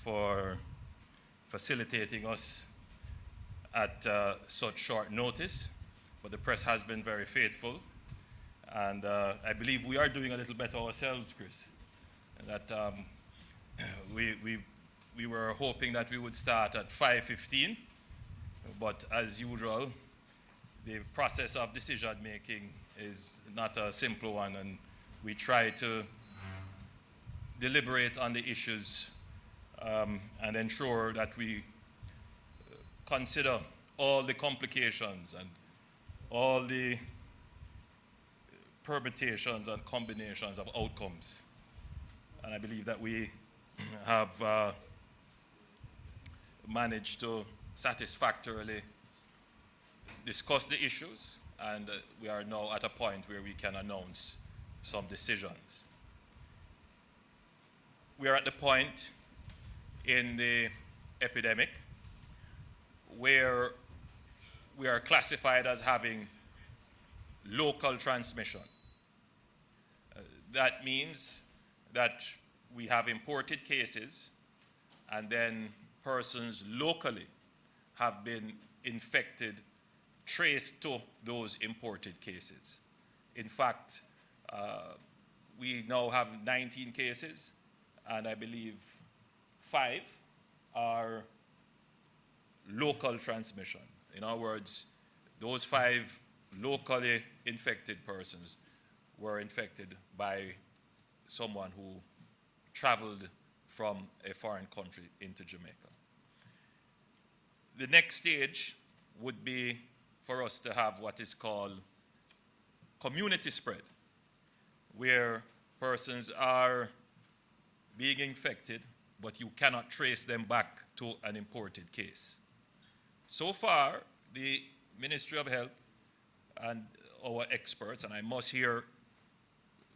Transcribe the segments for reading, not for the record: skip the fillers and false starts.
for facilitating us at such short notice, but the press has been very faithful, and I believe we are doing a little better ourselves, Chris. That we were hoping that we would start at 5:15, but as usual, the process of decision making is not a simple one, and we try to deliberate on the issues and ensure that we consider all the complications and all the permutations and combinations of outcomes. And I believe that we have managed to satisfactorily discuss the issues, and we are now at a point where we can announce some decisions. We are at the point in the epidemic where we are classified as having local transmission. That means that we have imported cases, and then persons locally have been infected, traced to those imported cases. In fact, we now have 19 cases, and I believe 5 are local transmission. In other words, those 5 locally infected persons were infected by someone who traveled from a foreign country into Jamaica. The next stage would be for us to have what is called community spread, where persons are being infected, but you cannot trace them back to an imported case. So far, the Ministry of Health and our experts, and I must here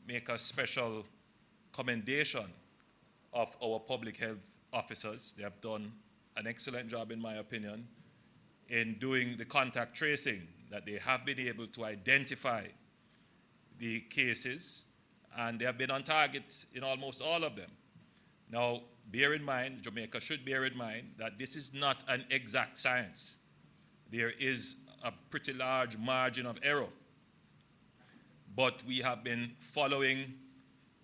make a special commendation of our public health officers. They have done an excellent job, in my opinion, in doing the contact tracing, that they have been able to identify the cases, and they have been on target in almost all of them. Now, bear in mind, Jamaica should bear in mind that this is not an exact science. There is a pretty large margin of error. But we have been following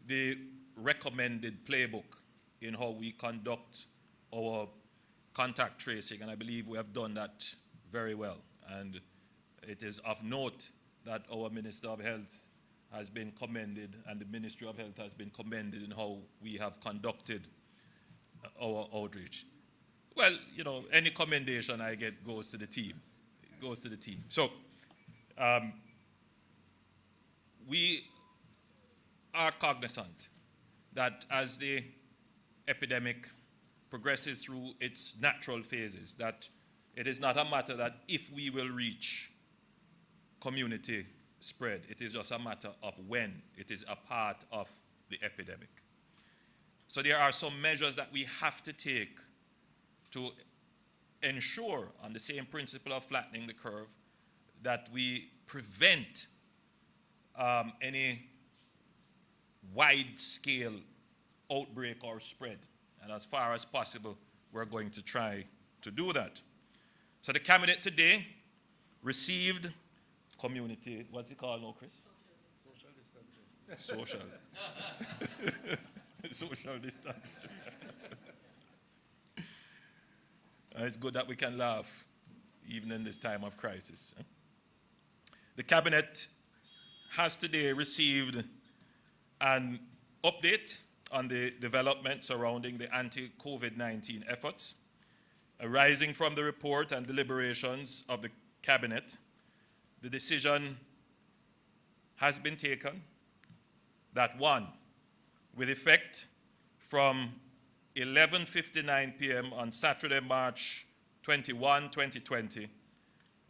the recommended playbook in how we conduct our contact tracing, and I believe we have done that very well. And it is of note that our Minister of Health has been commended, and the Ministry of Health has been commended in how we have conducted our outreach. Well, you know, any commendation I get goes to the team. It goes to the team. So, we are cognizant that as the epidemic progresses through its natural phases, that it is not a matter that if we will reach community spread, it is just a matter of when. It is a part of the epidemic. So there are some measures that we have to take to ensure, on the same principle of flattening the curve, that we prevent any wide-scale outbreak or spread. And as far as possible, we're going to try to do that. So the cabinet today received community, what's it called now, Chris? Social distancing. Social distancing. It's good that we can laugh even in this time of crisis. The cabinet has today received an update on the development surrounding the anti-COVID-19 efforts arising from the report and deliberations of the cabinet. The decision has been taken that 1, with effect from 11:59 p.m. on Saturday, March 21, 2020,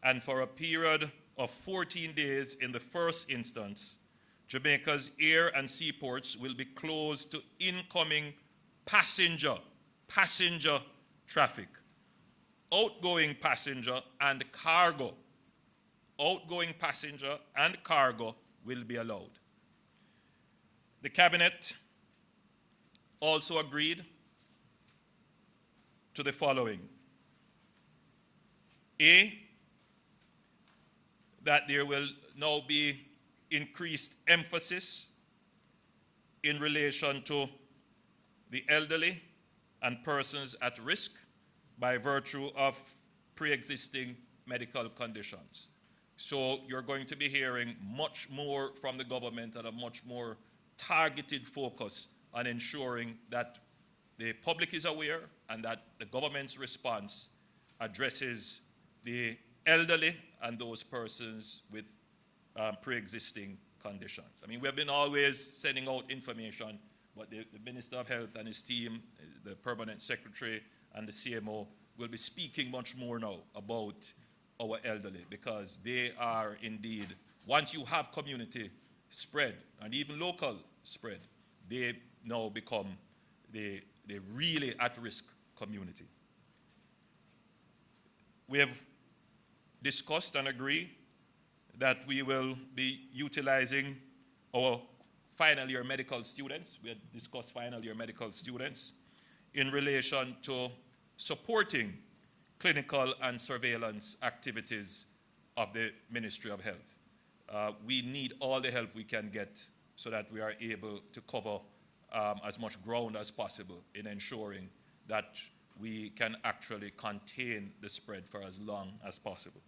and for a period of 14 days in the first instance, Jamaica's air and seaports will be closed to incoming passenger traffic. Outgoing passenger and cargo. Outgoing passenger and cargo will be allowed. The cabinet also agreed to the following. A, that there will now be increased emphasis in relation to the elderly and persons at risk by virtue of pre-existing medical conditions. So you're going to be hearing much more from the government and a much more targeted focus on ensuring that the public is aware and that the government's response addresses the elderly and those persons with pre-existing conditions. I mean, we have been always sending out information, but the Minister of Health and his team, the Permanent Secretary and the CMO will be speaking much more now about our elderly, because they are indeed, once you have community spread and even local spread, they now become the really at-risk community. We have discussed and agreed that we will be utilizing our final year medical students. We had discussed final year medical students in relation to supporting clinical and surveillance activities of the Ministry of Health. We need all the help we can get so that we are able to cover as much ground as possible in ensuring that we can actually contain the spread for as long as possible.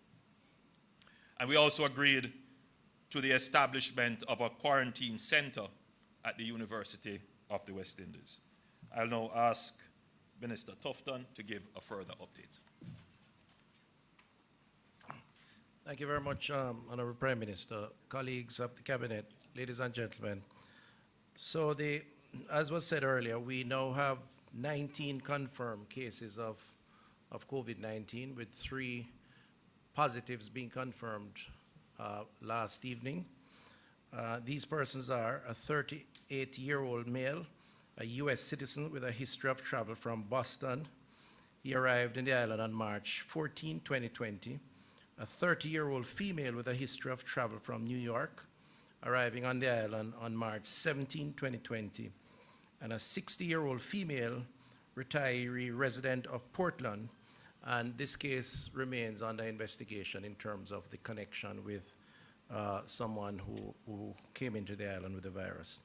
And we also agreed to the establishment of a quarantine center at the University of the West Indies. I'll now ask Minister Tufton to give a further update. Thank you very much, Honourable Prime Minister, colleagues of the Cabinet, ladies and gentlemen. So as was said earlier, we now have 19 confirmed cases of COVID-19, with 3 positives being confirmed last evening. These persons are a 38-year-old male, a U.S. citizen with a history of travel from Boston. He arrived in the island on March 14, 2020. A 30-year-old female with a history of travel from New York, arriving on the island on March 17, 2020. And a 60-year-old female retiree resident of Portland. And this case remains under investigation in terms of the connection with someone who came into the island with the virus.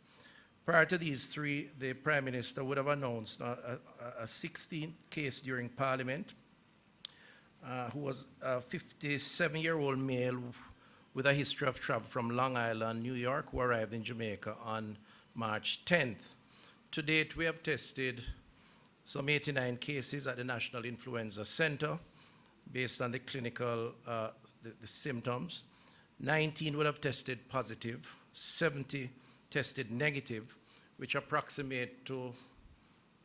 Prior to these 3, the Prime Minister would have announced a 16th case during Parliament, who was a 57-year-old male with a history of travel from Long Island, New York, who arrived in Jamaica on March 10th. To date, we have tested some 89 cases at the National Influenza Center based on the clinical the symptoms. 19 would have tested positive, 70 tested negative, which approximate to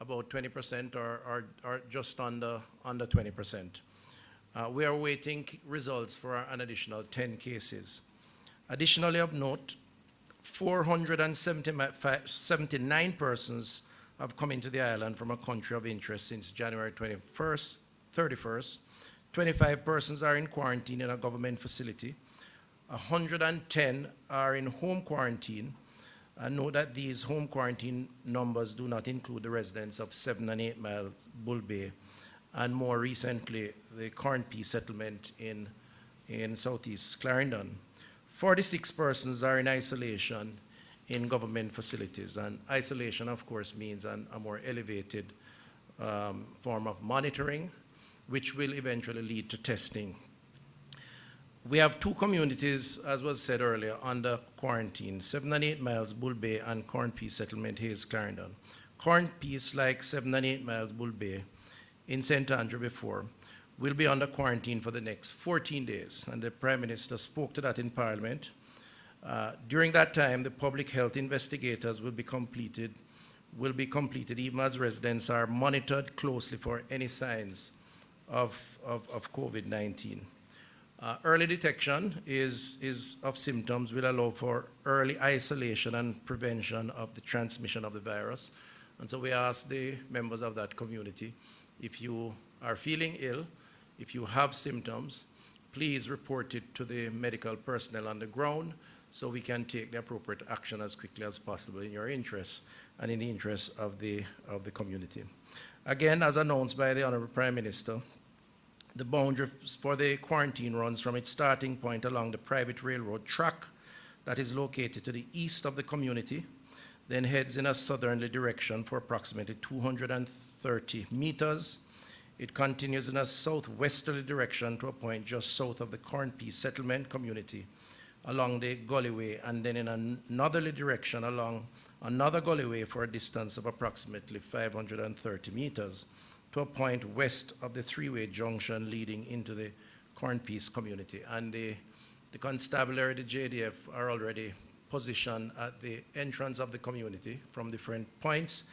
about 20% or just under 20%. We are awaiting results for an additional 10 cases. Additionally of note, 479 persons have come into the island from a country of interest since January 31st. 25 persons are in quarantine in a government facility. 110 are in home quarantine. And note that these home quarantine numbers do not include the residents of 7 and 8 Miles, Bull Bay, and more recently, the Cornpea settlement in southeast Clarendon. 46 persons are in isolation in government facilities, and isolation, of course, means a more elevated form of monitoring, which will eventually lead to testing. We have 2 communities, as was said earlier, under quarantine: 7 and 8 Miles, Bull Bay, and Cornpea settlement, Hayes, Clarendon. Cornpea is like 7 and 8 Miles, Bull Bay, in St. Andrew before, will be under quarantine for the next 14 days, and the Prime Minister spoke to that in Parliament. During that time, the public health investigators will be completed even as residents are monitored closely for any signs of COVID-19. Early detection of symptoms will allow for early isolation and prevention of the transmission of the virus. And so we ask the members of that community, if you are feeling ill, if you have symptoms, please report it to the medical personnel on the ground so we can take the appropriate action as quickly as possible in your interest and in the interest of the community. Again, as announced by the Honorable Prime Minister, the boundary for the quarantine runs from its starting point along the private railroad track that is located to the east of the community, then heads in a southerly direction for approximately 230 meters. It continues in a southwesterly direction to a point just south of the Corn Piece Settlement community along the Gullyway, and then in anotherly direction along another Gullyway for a distance of approximately 530 meters to a point west of the three-way junction leading into the Corn Piece community. And the constabulary, the JDF, are already positioned at the entrance of the community from different points,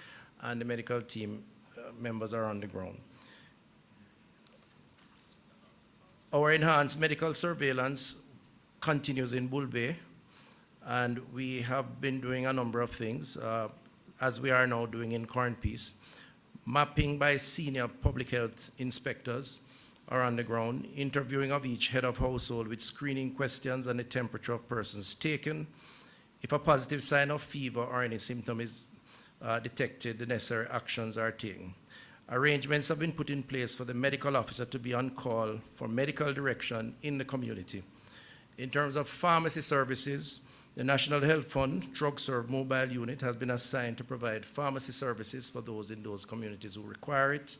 and the medical team members are on the ground. Our enhanced medical surveillance continues in Bull Bay, and we have been doing a number of things, as we are now doing in Corn Piece. Mapping by senior public health inspectors are on the ground, interviewing of each head of household with screening questions and the temperature of persons taken. If a positive sign of fever or any symptom is detected, the necessary actions are taken. Arrangements have been put in place for the medical officer to be on call for medical direction in the community. In terms of pharmacy services, the National Health Fund Drug Serve Mobile Unit has been assigned to provide pharmacy services for those in those communities who require it.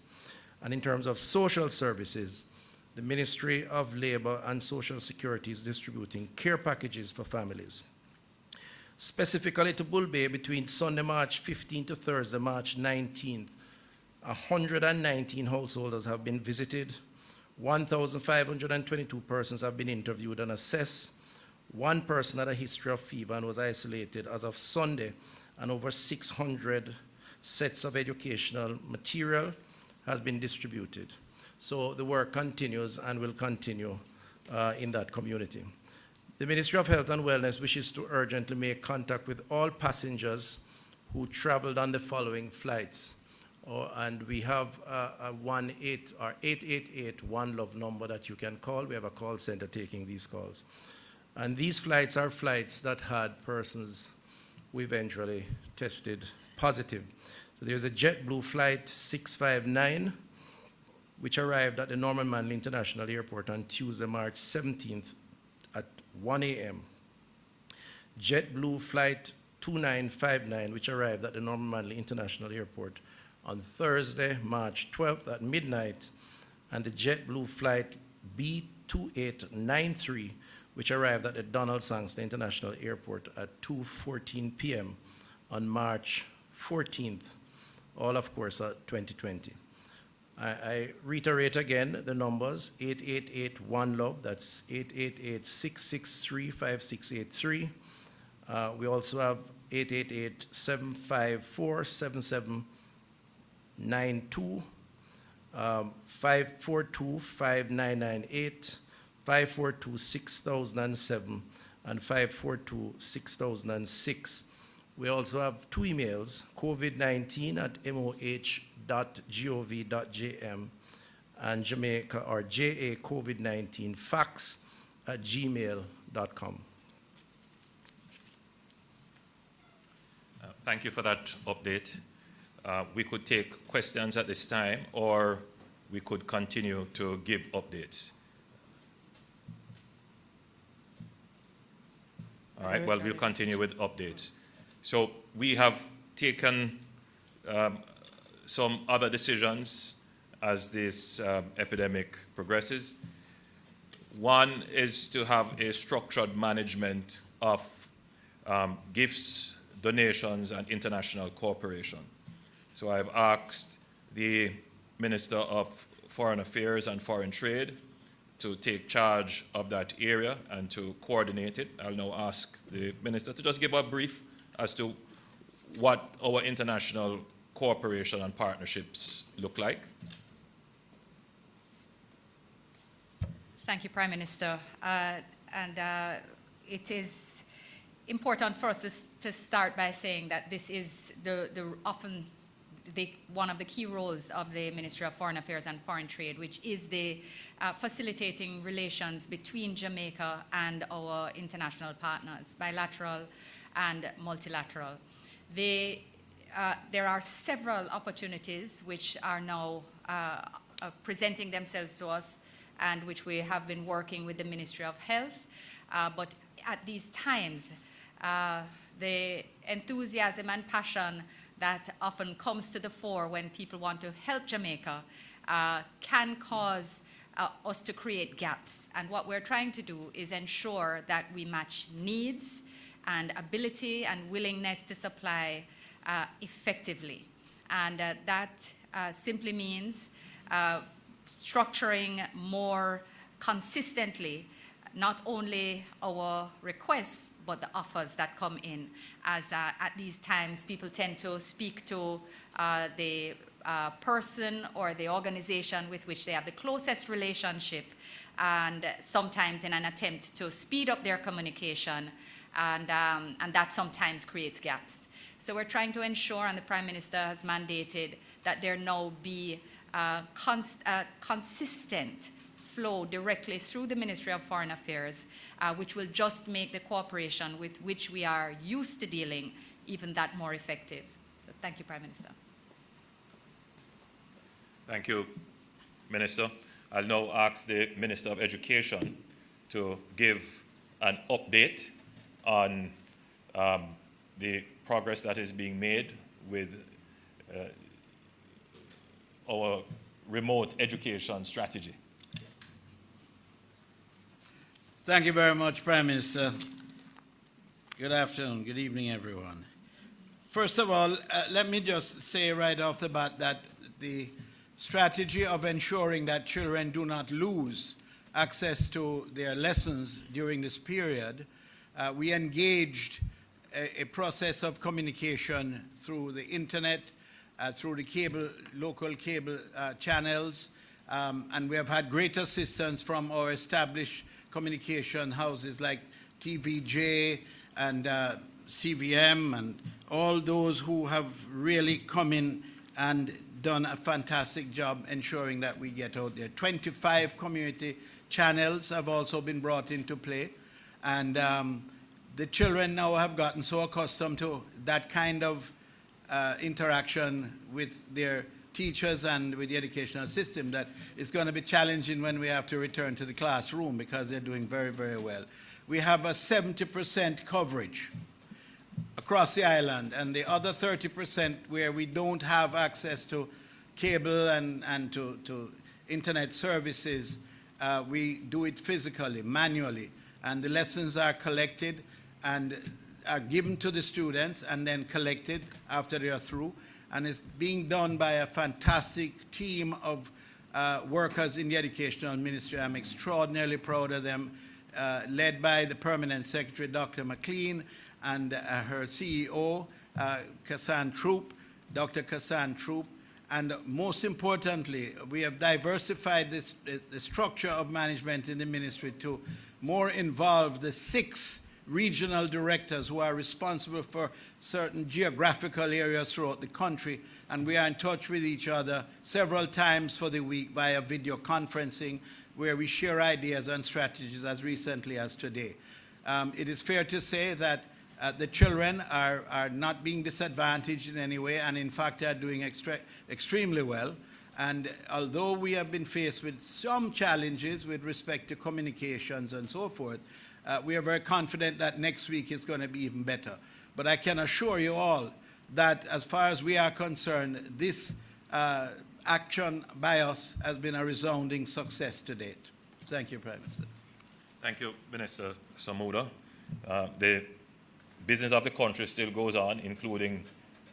And in terms of social services, the Ministry of Labor and Social Security is distributing care packages for families. Specifically to Bull Bay, between Sunday, March 15th to Thursday, March 19th, 119 householders have been visited, 1,522 persons have been interviewed and assessed, one person had a history of fever and was isolated as of Sunday, and over 600 sets of educational material has been distributed. So the work continues and will continue in that community. The Ministry of Health and Wellness wishes to urgently make contact with all passengers who traveled on the following flights. And we have a 888 One Love number that you can call. We have a call center taking these calls. And these flights are flights that had persons who eventually tested positive. So there's a JetBlue flight 659, which arrived at the Norman Manley International Airport on Tuesday, March 17th at 1 a.m. JetBlue flight 2959, which arrived at the Norman Manley International Airport on Thursday, March 12th at midnight, and the JetBlue flight B2893, which arrived at the Donald Sangster International Airport at 2:14 p.m. on March 14th, all of course 2020. I reiterate again the numbers: 888-1-LOVE, that's 888-663-5683. We also have 888-754-7792, 542-5998, 542-6007, and 542-6006. We also have two emails: covid19@moh.gov.jm and Jamaica or JA-COVID-19 fax@gmail.com. Thank you for that update. We could take questions at this time, or we could continue to give updates. All right, well, we'll continue with updates. So we have taken some other decisions as this epidemic progresses. One is to have a structured management of gifts, donations, and international cooperation. So I've asked the Minister of Foreign Affairs and Foreign Trade to take charge of that area and to coordinate it. I'll now ask the Minister to just give a brief as to what our international cooperation and partnerships look like. Thank you, Prime Minister. It is important for us to start by saying that this is one of the key roles of the Ministry of Foreign Affairs and Foreign Trade, which is the facilitating relations between Jamaica and our international partners, bilateral and multilateral. The there are several opportunities which are now presenting themselves to us and which we have been working with the Ministry of Health. But at these times, the enthusiasm and passion that often comes to the fore when people want to help Jamaica can cause us to create gaps. And what we're trying to do is ensure that we match needs and ability and willingness to supply effectively. And that simply means structuring more consistently not only our requests, but the offers that come in. As at these times, people tend to speak to the person or the organization with which they have the closest relationship, and sometimes in an attempt to speed up their communication, and that sometimes creates gaps. So we're trying to ensure, and the Prime Minister has mandated, that there now be consistent flow directly through the Ministry of Foreign Affairs, which will just make the cooperation with which we are used to dealing even that more effective. So thank you, Prime Minister. Thank you, Minister. I'll now ask the Minister of Education to give an update on the progress that is being made with our remote education strategy. Thank you very much, Prime Minister. Good afternoon, good evening, everyone. First of all, let me just say right off the bat that the strategy of ensuring that children do not lose access to their lessons during this period, we engaged a process of communication through the internet, through the local cable channels, and we have had great assistance from our established communication houses like TVJ and CVM and all those who have really come in and done a fantastic job ensuring that we get out there. 25 community channels have also been brought into play, and the children now have gotten so accustomed to that kind of interaction with their teachers and with the educational system that it's going to be challenging when we have to return to the classroom, because they're doing very, very well. We have a 70% coverage across the island, and the other 30% where we don't have access to cable and to internet services, we do it physically, manually, and the lessons are collected and are given to the students and then collected after they are through. And it's being done by a fantastic team of workers in the Educational Ministry. I'm extraordinarily proud of them, led by the Permanent Secretary, Dr. McLean, and her CEO, Dr. Kassan Troop. And most importantly, we have diversified the structure of management in the ministry to more involve the 6 regional directors who are responsible for certain geographical areas throughout the country, and we are in touch with each other several times for the week via video conferencing, where we share ideas and strategies as recently as today. It is fair to say that the children are not being disadvantaged in any way, and in fact are doing extremely well. And although we have been faced with some challenges with respect to communications and so forth, we are very confident that next week is going to be even better. But I can assure you all that as far as we are concerned, this action by us has been a resounding success to date. Thank you, Prime Minister. Thank you, Minister Samuda. The business of the country still goes on, including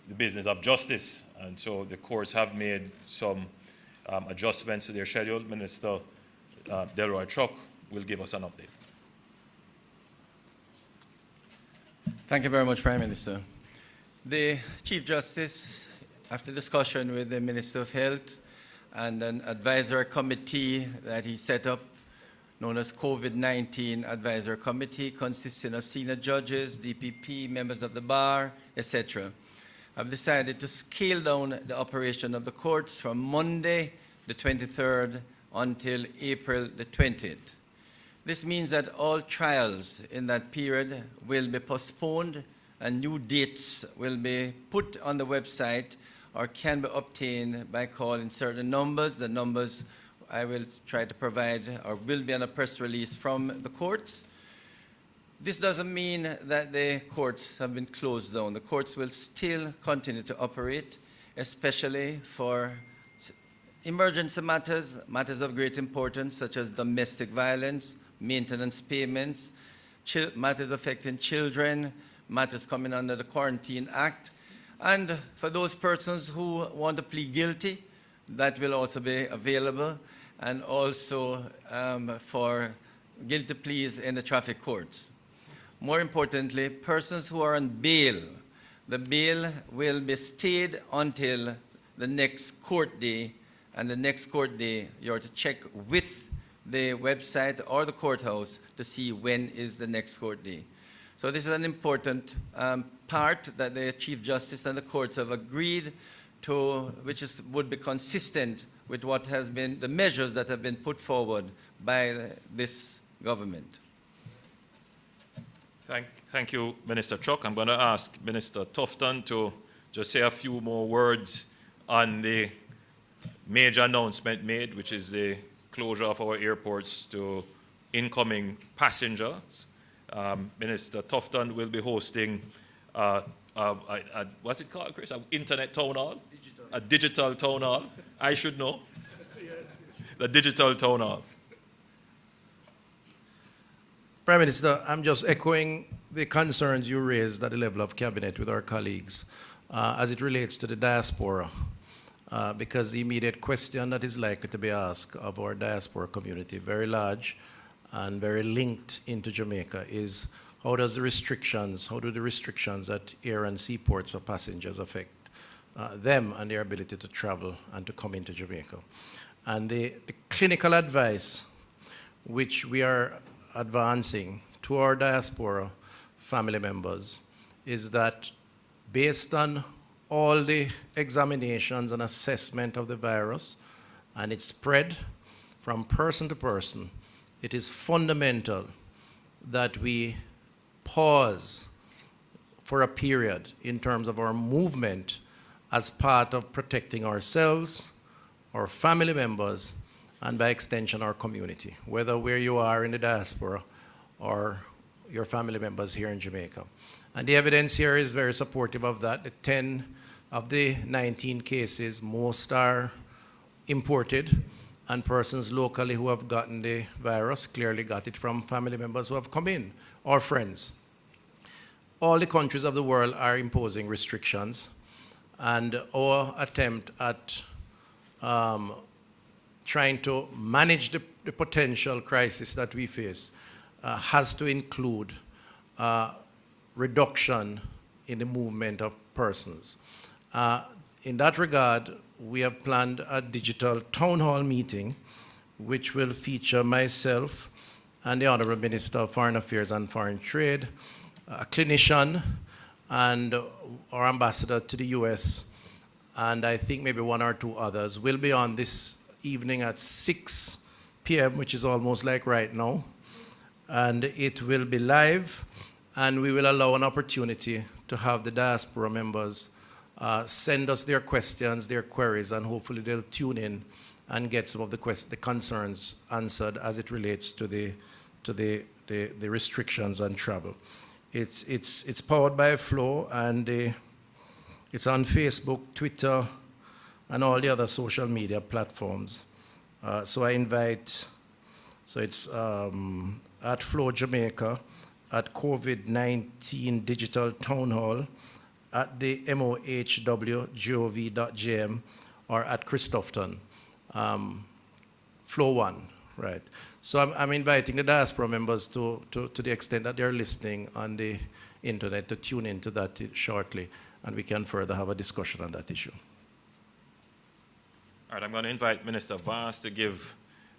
the business of justice. And so the courts have made some adjustments to their schedule. Minister Delroy Chuck will give us an update. Thank you very much, Prime Minister. The Chief Justice, after discussion with the Minister of Health and an advisory committee that he set up, known as COVID-19 Advisory Committee, consisting of senior judges, DPP, members of the bar, etc., have decided to scale down the operation of the courts from Monday, the 23rd, until April the 20th. This means that all trials in that period will be postponed and new dates will be put on the website or can be obtained by calling certain numbers. The numbers I will try to provide or will be on a press release from the courts. This doesn't mean that the courts have been closed down. The courts will still continue to operate, especially for emergency matters, matters of great importance such as domestic violence, maintenance payments, matters affecting children, matters coming under the Quarantine Act. And for those persons who want to plead guilty, that will also be available, and also for guilty pleas in the traffic courts. More importantly, persons who are on bail, the bail will be stayed until the next court day, and the next court day you are to check with the website or the courthouse to see when is the next court day. So this is an important part that the Chief Justice and the courts have agreed to, which would be consistent with what has been the measures that have been put forward by this government. Thank you, Minister Chuck. I'm going to ask Minister Tufton to just say a few more words on the major announcement made, which is the closure of our airports to incoming passengers. Minister Tufton will be hosting what's it called, Chris? An internet town hall? Digital. A digital town hall. I should know. Yes. The digital town hall. Prime Minister, I'm just echoing the concerns you raised at the level of cabinet with our colleagues as it relates to the diaspora, because the immediate question that is likely to be asked of our diaspora community, very large and very linked into Jamaica, is how do the restrictions at air and seaports for passengers affect them and their ability to travel and to come into Jamaica. And the clinical advice which we are advancing to our diaspora family members is that based on all the examinations and assessment of the virus and its spread from person to person, it is fundamental that we pause for a period in terms of our movement as part of protecting ourselves, our family members, and by extension our community, whether where you are in the diaspora or your family members here in Jamaica. And the evidence here is very supportive of that. The 10 of the 19 cases, most are imported, and persons locally who have gotten the virus clearly got it from family members who have come in, or friends. All the countries of the world are imposing restrictions, and our attempt at trying to manage the potential crisis that we face has to include reduction in the movement of persons. In that regard, we have planned a digital town hall meeting which will feature myself and the Honorable Minister of Foreign Affairs and Foreign Trade, a clinician, and our ambassador to the US, and I think maybe one or two others will be on this evening at 6 p.m., which is almost like right now. And it will be live, and we will allow an opportunity to have the diaspora members send us their questions, their queries, and hopefully they'll tune in and get some of the concerns answered as it relates to the restrictions on travel. It's powered by Flow, and it's on Facebook, Twitter, and all the other social media platforms. So I invite, so it's at Flow Jamaica, at COVID-19 Digital Town Hall, at the mohwgov.jm, or at Christopherton, Flow 1, right? So I'm inviting the diaspora members to the extent that they're listening on the internet to tune into that shortly, and we can further have a discussion on that issue. All right, I'm going to invite Minister Vaz to give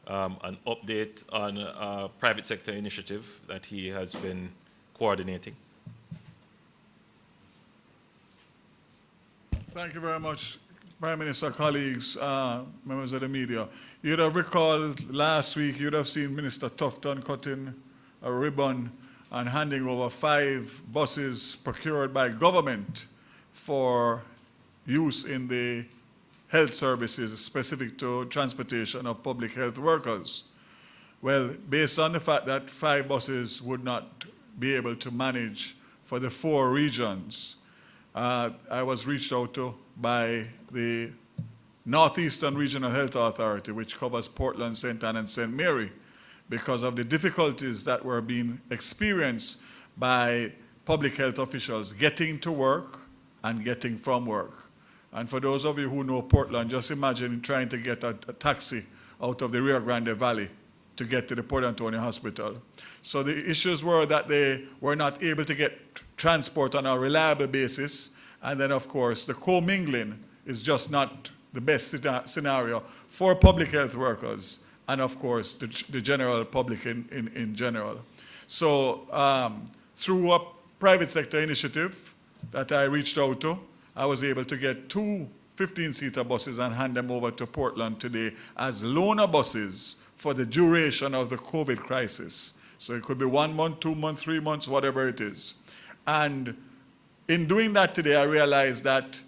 an update on a private sector initiative that he has been coordinating. Thank you very much, Prime Minister, colleagues, members of the media. You'd have recalled last week, you'd have seen Minister Tufton cutting a ribbon and handing over 5 buses procured by government for use in the health services specific to transportation of public health workers. Well, based on the fact that 5 buses would not be able to manage for the 4 regions, I was reached out to by the Northeastern Regional Health Authority, which covers Portland, St. Anne, and St. Mary, because of the difficulties that were being experienced by public health officials getting to work and getting from work. And for those of you who know Portland, just imagine trying to get a taxi out of the Rio Grande Valley to get to the Port Antonio Hospital. So the issues were that they were not able to get transport on a reliable basis, and then of course the commingling is just not the best scenario for public health workers and of course the general public in general. So through a private sector initiative that I reached out to, I was able to get 2 15-seater buses and hand them over to Portland today as loaner buses for the duration of the COVID crisis. So it could be 1 month, 2 months, 3 months, whatever it is. And in doing that today, I realized that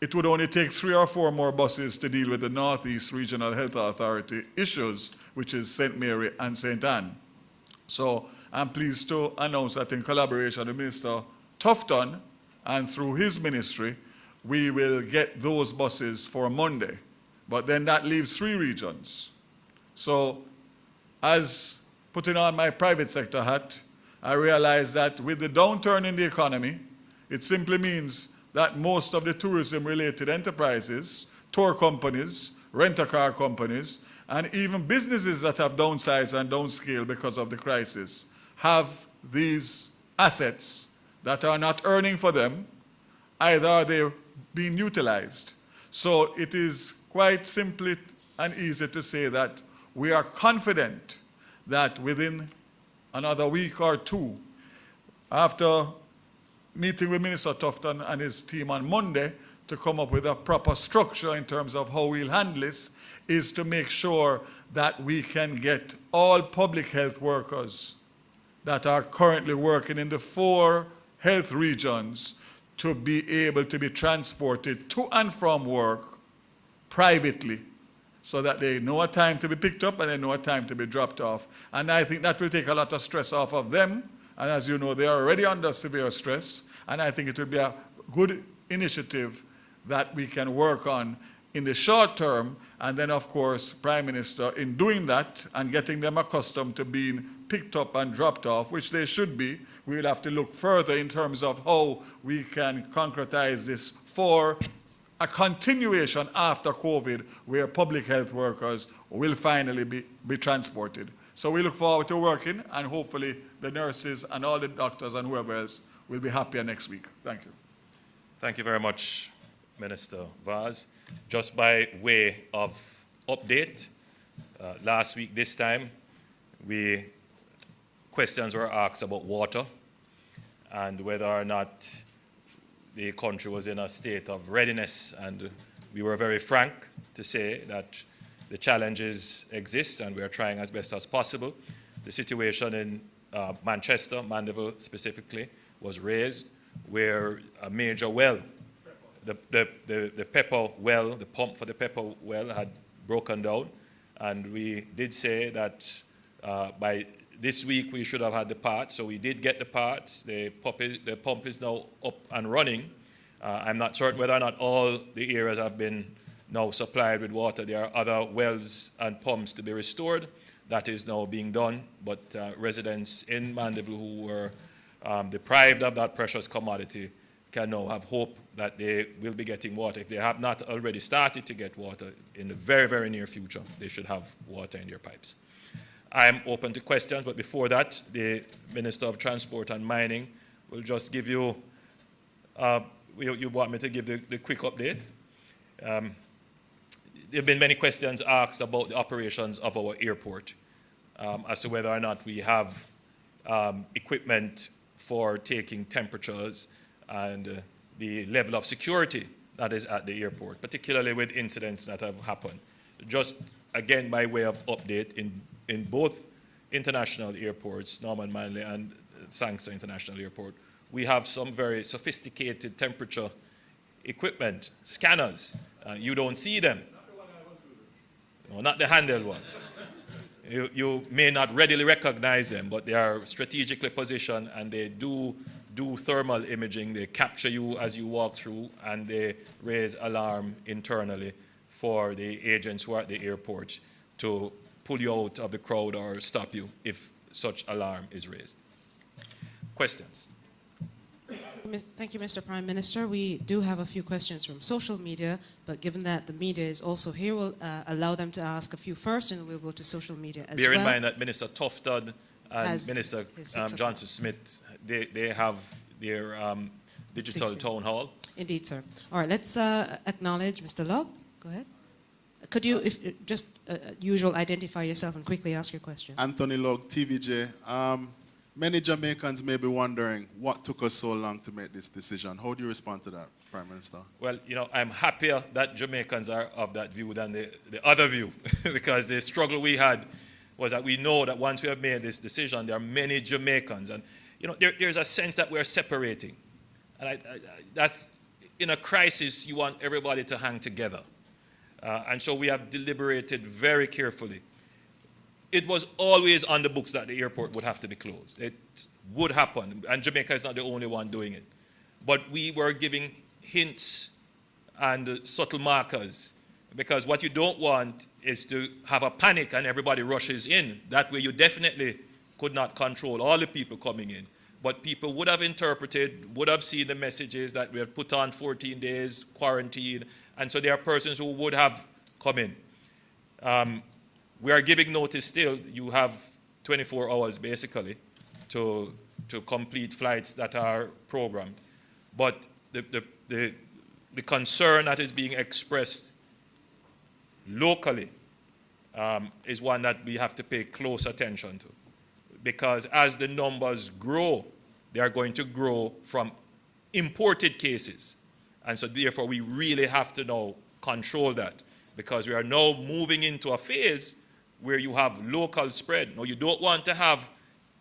it would only take 3 or 4 more buses to deal with the Northeast Regional Health Authority issues, which is St. Mary and St. Anne. So I'm pleased to announce that in collaboration with Minister Tufton and through his ministry, we will get those buses for Monday. But then that leaves 3 regions. So as putting on my private sector hat, I realized that with the downturn in the economy, it simply means that most of the tourism-related enterprises, tour companies, rent-a-car companies, and even businesses that have downsized and downscaled because of the crisis have these assets that are not earning for them, either are they being utilized. So it is quite simply and easy to say that we are confident that within another week or 2, after meeting with Minister Tufton and his team on Monday to come up with a proper structure in terms of how we'll handle this, is to make sure that we can get all public health workers that are currently working in the 4 health regions to be able to be transported to and from work privately, so that they know a time to be picked up and they know a time to be dropped off. And I think that will take a lot of stress off of them. And as you know, they are already under severe stress. And I think it will be a good initiative that we can work on in the short term. And then, of course, Prime Minister, in doing that and getting them accustomed to being picked up and dropped off, which they should be, we will have to look further in terms of how we can concretize this for a continuation after COVID, where public health workers will finally be transported. So we look forward to working, and hopefully the nurses and all the doctors and whoever else will be happier next week. Thank you. Thank you very much, Minister Vaz. Just by way of update, last week this time, questions were asked about water and whether or not the country was in a state of readiness, and we were very frank to say that the challenges exist and we are trying as best as possible. The situation in Manchester, Mandeville specifically, was raised where a major well, the Pepper well, the pump for the Pepper well had broken down, and we did say that by this week we should have had the parts, so we did get the parts. The pump is now up and running. I'm not certain whether or not all the areas have been now supplied with water. There are other wells and pumps to be restored. That is now being done, but residents in Mandeville who were deprived of that precious commodity can now have hope that they will be getting water. If they have not already started to get water, in the very, very near future, they should have water in their pipes. I'm open to questions, but before that, the Minister of Transport and Mining will just give you, you want me to give the quick update? There have been many questions asked about the operations of our airport, as to whether or not we have equipment for taking temperatures and the level of security that is at the airport, particularly with incidents that have happened. Just again, by way of update, in both international airports, Norman Manley and Sangster International Airport, we have some very sophisticated temperature equipment, scanners. You don't see them. No, not the handheld ones. You may not readily recognize them, but they are strategically positioned and they do thermal imaging. They capture you as you walk through and they raise alarm internally for the agents who are at the airport to pull you out of the crowd or stop you if such alarm is raised. Questions? Thank you, Mr. Prime Minister. We do have a few questions from social media, but given that the media is also here, we'll allow them to ask a few first, and we'll go to social media as well. Bear in mind that Minister Tufton and Minister Johnson-Smith, they have their digital town hall. Indeed, sir. All right, let's acknowledge Mr. Log. Go ahead. Could you, usual, identify yourself and quickly ask your question? Anthony Log, TVJ. Many Jamaicans may be wondering what took us so long to make this decision. How do you respond to that, Prime Minister? Well, you know, I'm happier that Jamaicans are of that view than the other view, because the struggle we had was that we know that once we have made this decision, there are many Jamaicans, and you know, there's a sense that we're separating, and that's in a crisis. You want everybody to hang together, and so we have deliberated very carefully. It was always on the books that the airport would have to be closed. It would happen, and Jamaica is not the only one doing it. But we were giving hints and subtle markers, because what you don't want is to have a panic and everybody rushes in. That way you definitely could not control all the people coming in. But people would have interpreted, would have seen the messages that we have put on 14 days quarantine, and so there are persons who would have come in. We are giving notice still. You have 24 hours basically to complete flights that are programmed. But the concern that is being expressed locally is one that we have to pay close attention to. Because as the numbers grow, they are going to grow from imported cases. And so therefore we really have to now control that, because we are now moving into a phase where you have local spread. Now, you don't want to have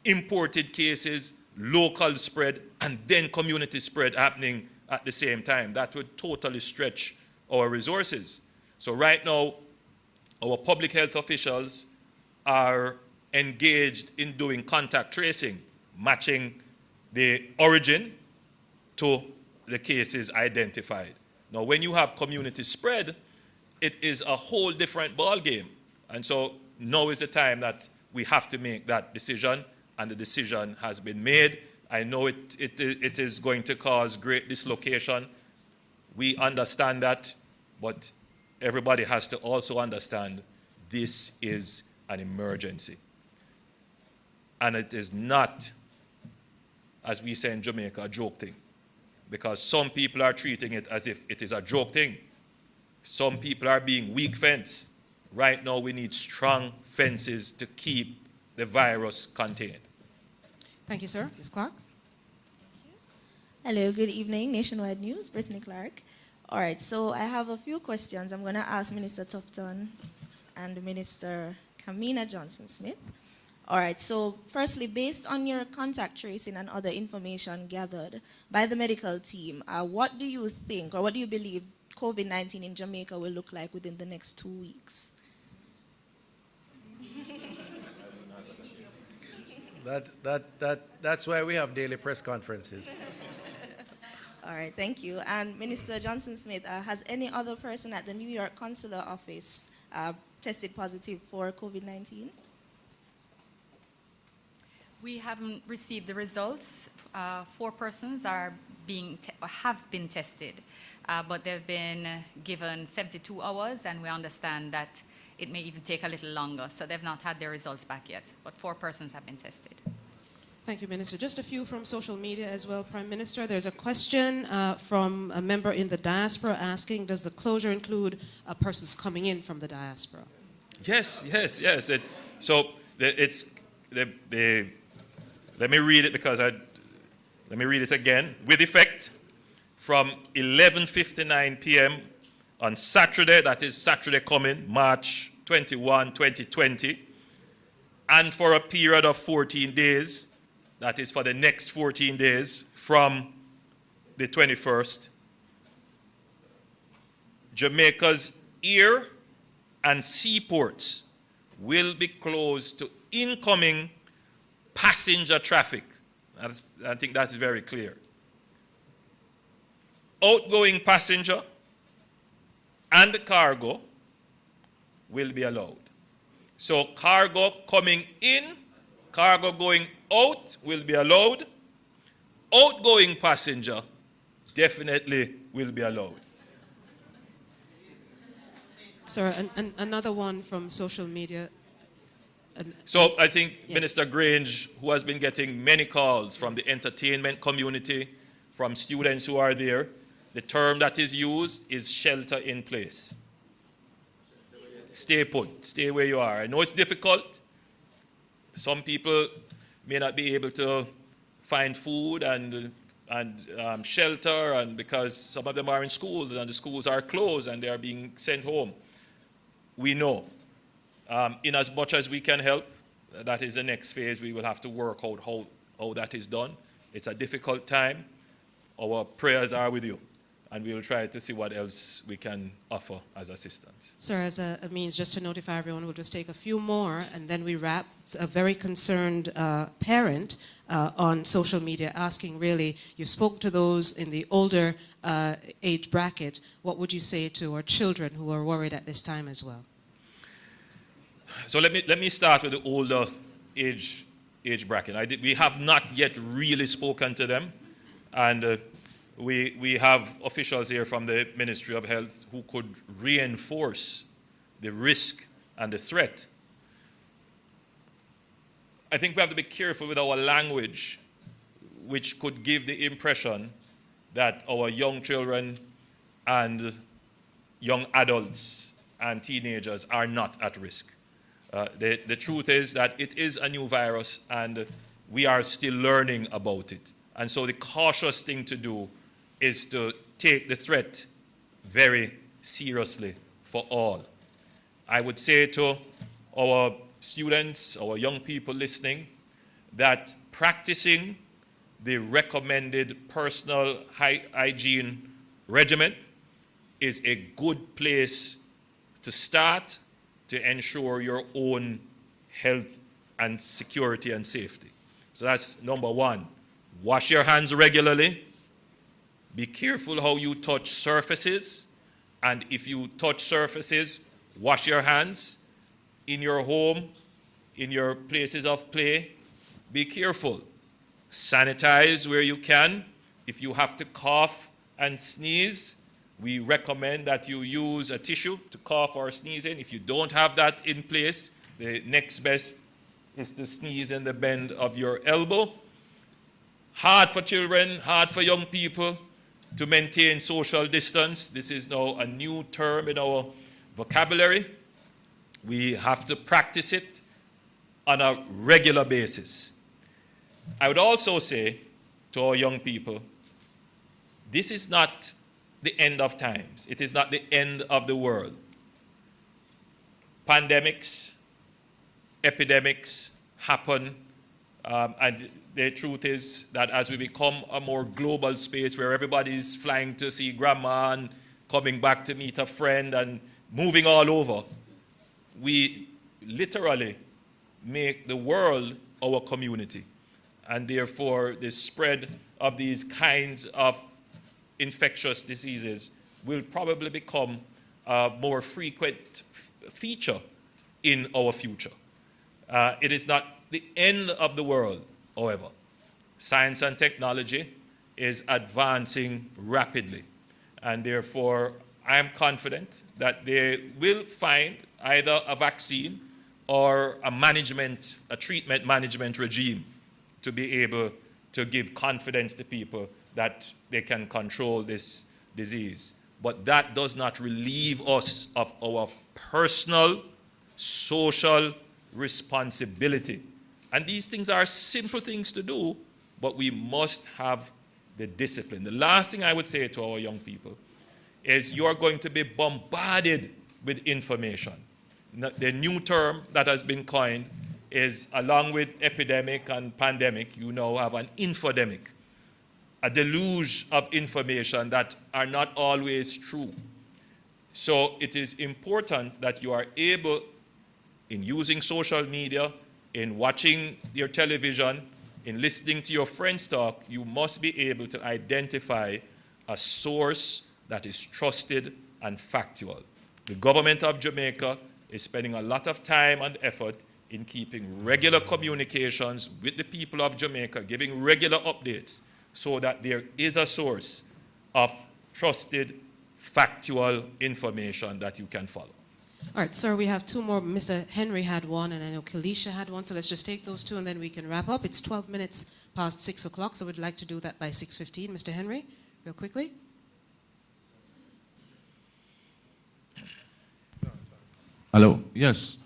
imported cases, local spread, and then community spread happening at the same time. That would totally stretch our resources. So right now, our public health officials are engaged in doing contact tracing, matching the origin to the cases identified. Now, when you have community spread, it is a whole different ballgame. And so now is the time that we have to make that decision, and the decision has been made. I know it is going to cause great dislocation. We understand that, but everybody has to also understand this is an emergency. And it is not, as we say in Jamaica, a joke thing, because some people are treating it as if it is a joke thing. Some people are being weak fence. Right now, we need strong fences to keep the virus contained. Thank you, sir. Ms. Clark? Hello, good evening. Nationwide News, Brittany Clark. All right, so I have a few questions. I'm going to ask Minister Tufton and Minister Kamina Johnson-Smith. All right, so firstly, based on your contact tracing and other information gathered by the medical team, what do you think, or what do you believe COVID-19 in Jamaica will look like within the next 2 weeks? That's why we have daily press conferences. All right, thank you. And Minister Johnson-Smith, has any other person at the New York Consular Office tested positive for COVID-19? We haven't received the results. 4 persons have been tested, but they've been given 72 hours, and we understand that it may even take a little longer. So they've not had their results back yet, but 4 persons have been tested. Thank you, Minister. Just a few from social media as well, Prime Minister. There's a question from a member in the diaspora asking, does the closure include persons coming in from the diaspora? Yes. Let me read it let me read it again. With effect from 11:59 p.m. on Saturday, that is Saturday coming, March 21, 2020, and for a period of 14 days, that is for the next 14 days from the 21st, Jamaica's air and seaports will be closed to incoming passenger traffic. I think that's very clear. Outgoing passenger and cargo will be allowed. So cargo coming in, cargo going out will be allowed. Outgoing passenger definitely will be allowed. Sir, another one from social media. So I think Yes. Minister Grange, who has been getting many calls from the entertainment community, from students who are there, the term that is used is shelter in place. Stay put, stay where you are. I know it's difficult. Some people may not be able to find food and shelter, and because some of them are in schools and the schools are closed and they are being sent home. We know. In as much as we can help, that is the next phase. We will have to work out how that is done. It's a difficult time. Our prayers are with you, and we will try to see what else we can offer as assistance. Sir, as a means just to notify everyone, we'll just take a few more and then we wrap. It's a very concerned parent on social media asking, really, you spoke to those in the older age bracket. What would you say to our children who are worried at this time as well? So let me start with the older age bracket. We have not yet really spoken to them, and we have officials here from the Ministry of Health who could reinforce the risk and the threat. I think we have to be careful with our language, which could give the impression that our young children and young adults and teenagers are not at risk. The truth is that it is a new virus and we are still learning about it. And so the cautious thing to do is to take the threat very seriously for all. I would say to our students, our young people listening, that practicing the recommended personal hygiene regimen is a good place to start to ensure your own health and security and safety. So that's number one. Wash your hands regularly. Be careful how you touch surfaces. And if you touch surfaces, wash your hands. In your home, in your places of play, be careful. Sanitize where you can. If you have to cough and sneeze, we recommend that you use a tissue to cough or sneeze in. If you don't have that in place, the next best is to sneeze in the bend of your elbow. Hard for children, hard for young people to maintain social distance. This is now a new term in our vocabulary. We have to practice it on a regular basis. I would also say to our young people, this is not the end of times. It is not the end of the world. Pandemics, epidemics happen, and the truth is that as we become a more global space where everybody's flying to see grandma and coming back to meet a friend and moving all over, we literally make the world our community. And therefore, the spread of these kinds of infectious diseases will probably become a more frequent feature in our future. It is not the end of the world, however. Science and technology is advancing rapidly, and therefore I am confident that they will find either a vaccine or a treatment management regime to be able to give confidence to people that they can control this disease. But that does not relieve us of our personal, social responsibility. And these things are simple things to do, but we must have the discipline. The last thing I would say to our young people is you are going to be bombarded with information. The new term that has been coined is, along with epidemic and pandemic, you now have an infodemic, a deluge of information that are not always true. So it is important that you are able, in using social media, in watching your television, in listening to your friends talk, you must be able to identify a source that is trusted and factual. The government of Jamaica is spending a lot of time and effort in keeping regular communications with the people of Jamaica, giving regular updates so that there is a source of trusted, factual information that you can follow. All right, sir, we have two more. Mr. Henry had one, and I know Kalisha had one, so let's just take those two, and then we can wrap up. It's 12 minutes past 6 o'clock, so we'd like to do that by 6:15. Mr. Henry, real quickly. Hello, yes,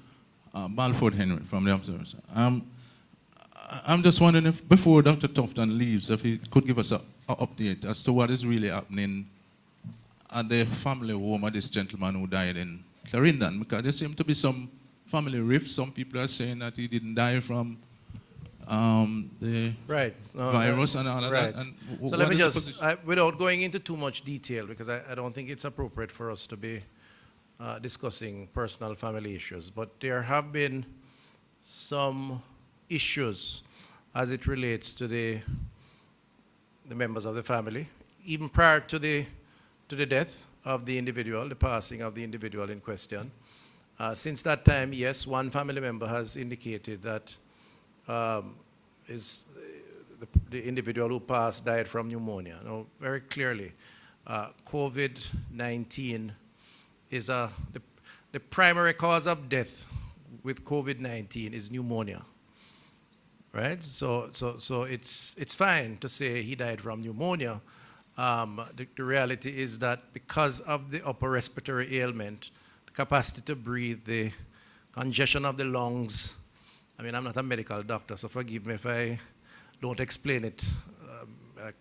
Balford Henry from the Observer. I'm just wondering if, before Dr. Tufton leaves, if he could give us an update as to what is really happening at the family home of this gentleman who died in Clarendon, because there seem to be some family rifts. Some people are saying that he didn't die from the virus and all of that. And so let me just, without going into too much detail, because I don't think it's appropriate for us to be discussing personal family issues, but there have been some issues as it relates to the members of the family, even prior to the death of the individual, the passing of the individual in question. Since that time, yes, one family member has indicated that the individual who passed died from pneumonia. Now, very clearly, COVID-19 is the primary cause of death with COVID-19 is pneumonia, right? So it's fine to say he died from pneumonia. The reality is that because of the upper respiratory ailment, the capacity to breathe, the congestion of the lungs, I mean, I'm not a medical doctor, so forgive me if I don't explain it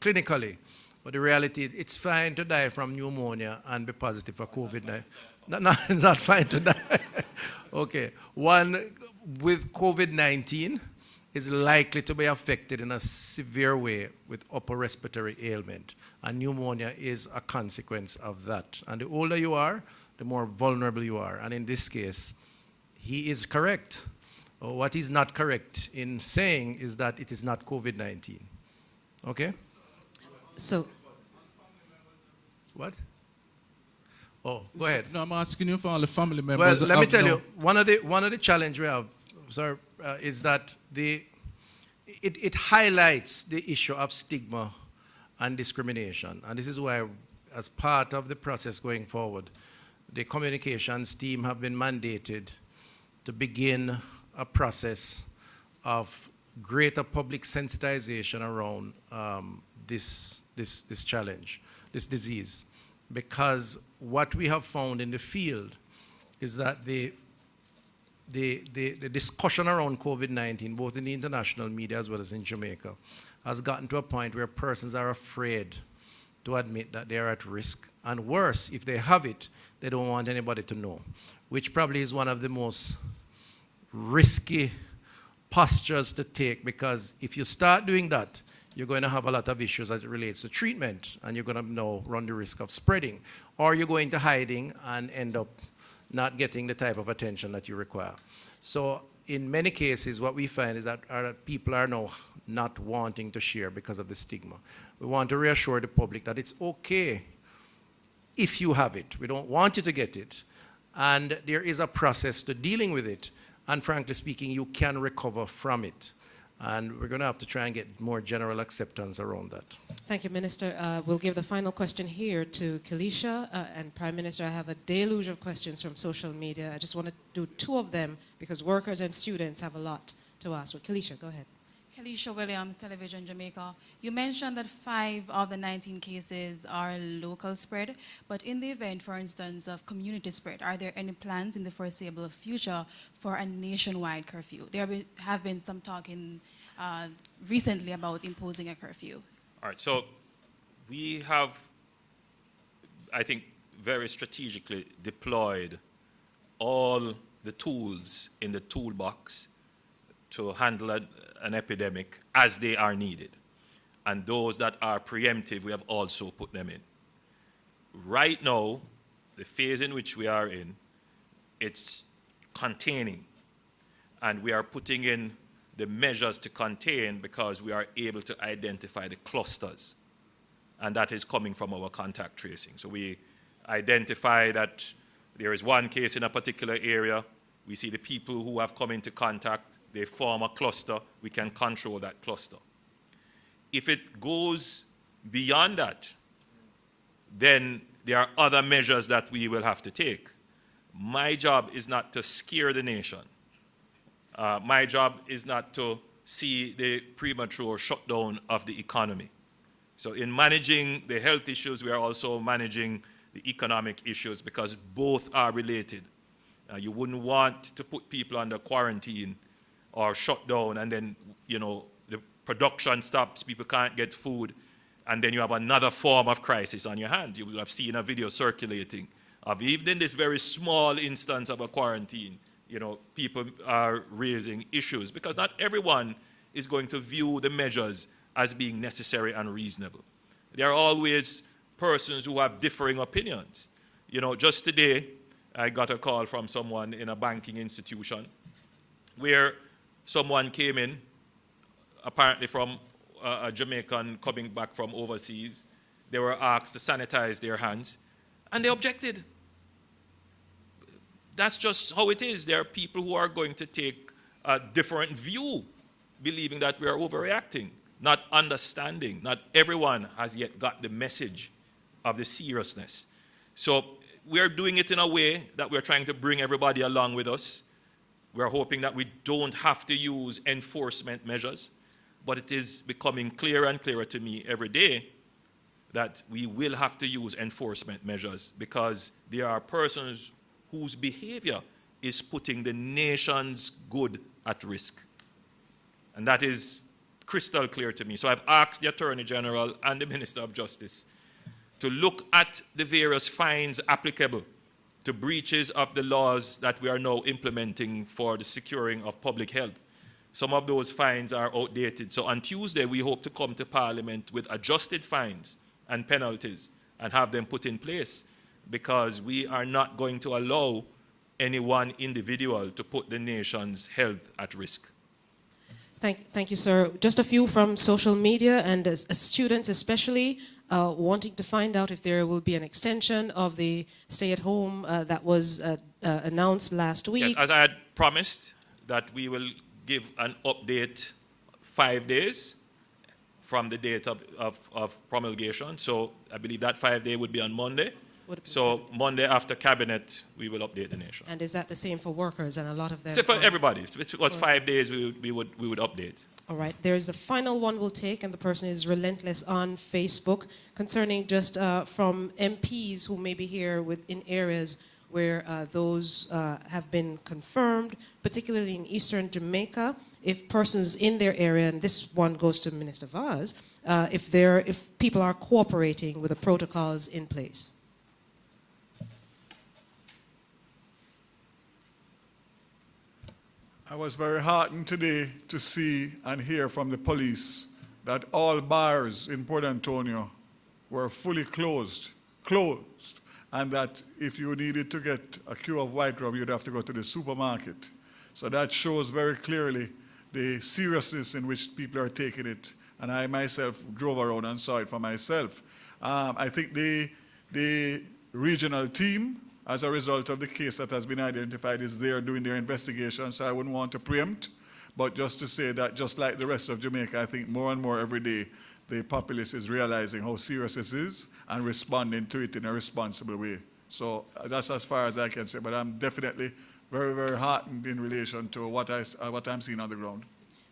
clinically, but the reality is it's fine to die from pneumonia and be positive for COVID-19. Not fine to die. Okay. One with COVID-19 is likely to be affected in a severe way with upper respiratory ailment. And pneumonia is a consequence of that. And the older you are, the more vulnerable you are. And in this case, he is correct. What he's not correct in saying is that it is not COVID-19. Okay? So, what? Oh, go ahead. No, I'm asking you for all the family members. Well, let me tell you, one of the challenge we have, sir, is that it highlights the issue of stigma and discrimination. And this is why, as part of the process going forward, the communications team have been mandated to begin a process of greater public sensitization around this challenge, this disease. Because what we have found in the field is that the discussion around COVID-19, both in the international media as well as in Jamaica, has gotten to a point where persons are afraid to admit that they are at risk. And worse, if they have it, they don't want anybody to know, which probably is one of the most risky postures to take, because if you start doing that, you're going to have a lot of issues as it relates to treatment, and you're going to now run the risk of spreading, or you're going to hiding and end up not getting the type of attention that you require. So in many cases, what we find is that people are now not wanting to share because of the stigma. We want to reassure the public that it's okay if you have it. We don't want you to get it. And there is a process to dealing with it. And frankly speaking, you can recover from it. And we're going to have to try and get more general acceptance around that. thank you, Minister. We'll give the final question here to Kalisha. And Prime Minister, I have a deluge of questions from social media. I just want to do two of them because workers and students have a lot to ask. But Kalisha, go ahead. Kalisha Williams, Television Jamaica. You mentioned that 5 of the 19 cases are local spread, but in the event, for instance, of community spread, are there any plans in the foreseeable future for a nationwide curfew? There have been some talk recently about imposing a curfew. All right, so we have, I think, very strategically deployed all the tools in the toolbox to handle an epidemic as they are needed. And those that are preemptive, we have also put them in. Right now, the phase in which we are in, it's containing. And we are putting in the measures to contain because we are able to identify the clusters. And that is coming from our contact tracing. So we identify that there is one case in a particular area. We see the people who have come into contact. They form a cluster. We can control that cluster. If it goes beyond that, then there are other measures that we will have to take. My job is not to scare the nation. My job is not to see the premature shutdown of the economy. So in managing the health issues, we are also managing the economic issues because both are related. You wouldn't want to put people under quarantine or shut down and then, the production stops, people can't get food, and then you have another form of crisis on your hand. You will have seen a video circulating of even in this very small instance of a quarantine, people are raising issues because not everyone is going to view the measures as being necessary and reasonable. There are always persons who have differing opinions. Just today, I got a call from someone in a banking institution where someone came in, apparently from a Jamaican coming back from overseas. They were asked to sanitize their hands, and they objected. That's just how it is. There are people who are going to take a different view, believing that we are overreacting, not understanding. Not everyone has yet got the message of the seriousness. So we are doing it in a way that we're trying to bring everybody along with us. We're hoping that we don't have to use enforcement measures, but it is becoming clearer and clearer to me every day that we will have to use enforcement measures because there are persons whose behavior is putting the nation's good at risk. And that is crystal clear to me. So I've asked the Attorney General and the Minister of Justice to look at the various fines applicable to breaches of the laws that we are now implementing for the securing of public health. Some of those fines are outdated. So on Tuesday, we hope to come to Parliament with adjusted fines and penalties and have them put in place because we are not going to allow any one individual to put the nation's health at risk. Thank you, sir. Just a few from social media and as students especially wanting to find out if there will be an extension of the stay-at-home that was announced last week. Yes, as I had promised, that we will give an update 5 days from the date of promulgation. So I believe that 5 day would be on Monday. So Monday after Cabinet, we will update the nation. And is that the same for workers and a lot of them? So for everybody. If it was 5 days, we would update. All right. There's the final one we'll take, and the person is Relentless on Facebook, concerning just from MPs who may be here in areas where those have been confirmed, particularly in eastern Jamaica, if persons in their area, and this one goes to Minister Vaz, if people are cooperating with the protocols in place. I was very heartened today to see and hear from the police that all bars in Port Antonio were fully closed, and that if you needed to get a cue of white rum, you'd have to go to the supermarket. So that shows very clearly the seriousness in which people are taking it, and I myself drove around and saw it for myself. I think the regional team, as a result of the case that has been identified, is there doing their investigation, so I wouldn't want to preempt, but just to say that just like the rest of Jamaica, I think more and more every day the populace is realizing how serious this is and responding to it in a responsible way. So that's as far as I can say, but I'm definitely very, very heartened in relation to what I'm seeing on the ground.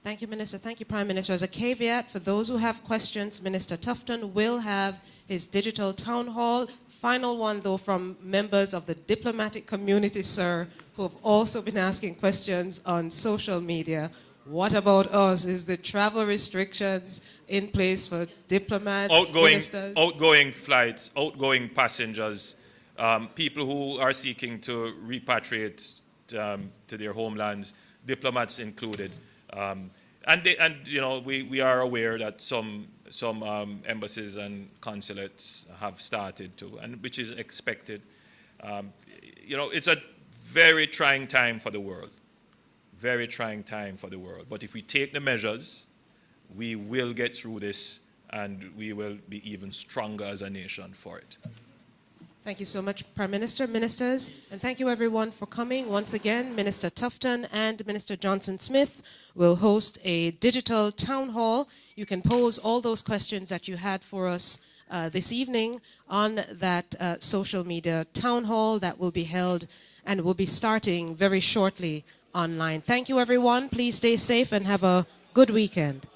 Thank you, Minister. Thank you, Prime Minister. As a caveat, for those who have questions, Minister Tufton will have his digital town hall. Final one, though, from members of the diplomatic community, sir, who have also been asking questions on social media. What about us? Is the travel restrictions in place for diplomats, ministers? Outgoing flights, outgoing passengers, people who are seeking to repatriate to their homelands, diplomats included. And you know, we are aware that some embassies and consulates have started to, and which is expected. You know, it's a very trying time for the world. Very trying time for the world. But if we take the measures, we will get through this, and we will be even stronger as a nation for it. Thank you so much, Prime Minister, ministers, and thank you everyone for coming. Once again, Minister Tufton and Minister Johnson-Smith will host a digital town hall. You can pose all those questions that you had for us this evening on that social media town hall that will be held and will be starting very shortly online. Thank you everyone. Please stay safe and have a good weekend.